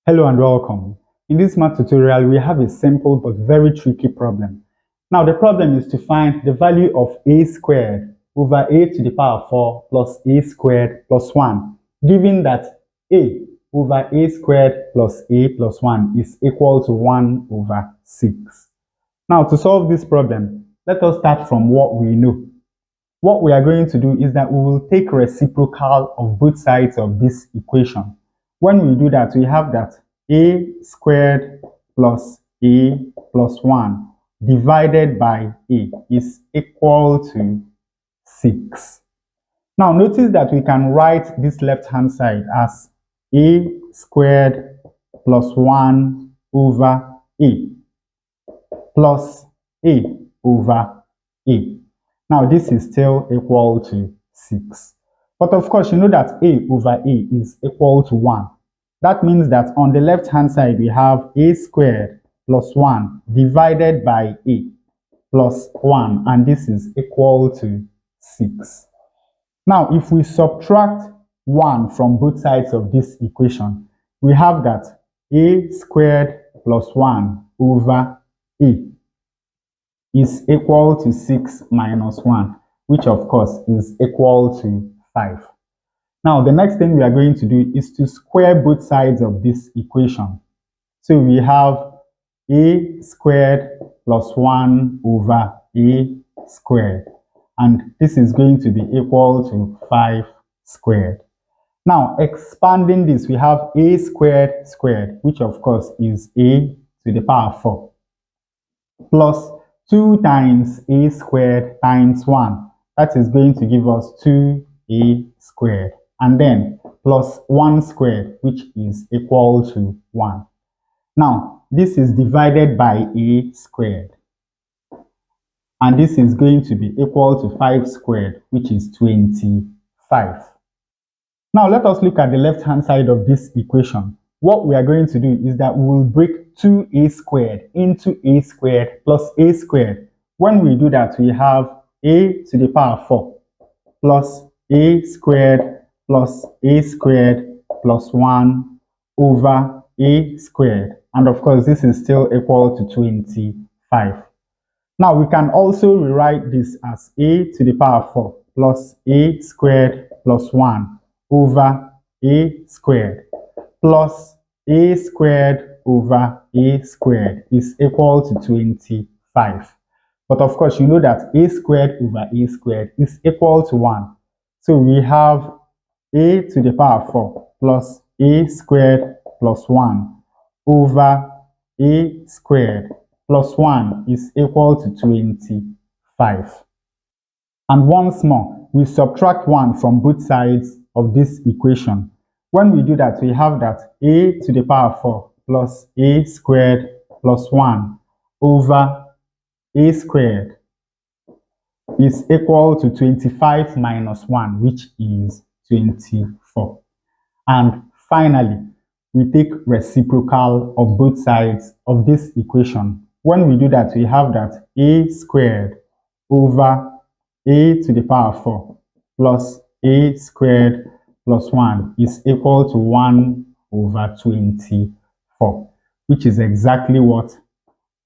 Hello and welcome. In this math tutorial, we have a simple but very tricky problem. Now, the problem is to find the value of a squared over a to the power 4 plus a squared plus 1, given that a over a squared plus a plus 1 is equal to 1 over 6. Now, to solve this problem, let us start from what we know. What we are going to do is that we will take reciprocal of both sides of this equation. When we do that, we have that a squared plus a plus 1 divided by a is equal to 6. Now notice that we can write this left hand side as a squared plus 1 over a plus a over a. Now this is still equal to 6. But of course, you know that a over a is equal to 1. That means that on the left hand side, we have a squared plus 1 divided by a plus 1, and this is equal to 6. Now, if we subtract 1 from both sides of this equation, we have that a squared plus 1 over a is equal to 6 minus 1, which of course is equal to 5. Now, the next thing we are going to do is to square both sides of this equation. So we have a squared plus 1 over a squared, and this is going to be equal to 5 squared. Now, expanding this, we have a squared squared, which of course is a to the power 4, plus 2 times a squared times 1. That is going to give us 2a squared. And then plus 1 squared, which is equal to 1. Now, this is divided by a squared. And this is going to be equal to 5 squared, which is 25. Now, let us look at the left-hand side of this equation. What we are going to do is that we will break 2a squared into a squared plus a squared. When we do that, we have a to the power 4 plus a squared plus a squared plus 1 over a squared. And of course, this is still equal to 25. Now, we can also rewrite this as a to the power 4 plus a squared plus 1 over a squared plus a squared over a squared is equal to 25. But of course, you know that a squared over a squared is equal to 1. So we have a to the power 4 plus a squared plus 1 over a squared plus 1 is equal to 25. And once more, we subtract 1 from both sides of this equation. When we do that, we have that a to the power 4 plus a squared plus 1 over a squared is equal to 25 minus 1, which is 24. And finally, we take reciprocal of both sides of this equation. When we do that, we have that a squared over a to the power 4 plus a squared plus 1 is equal to 1 over 24, which is exactly what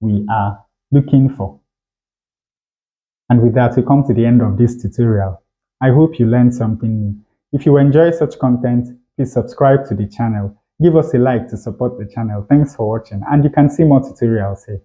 we are looking for. And with that, we come to the end of this tutorial. I hope you learned something new. If you enjoy such content, please subscribe to the channel. Give us a like to support the channel. Thanks for watching, and you can see more tutorials here.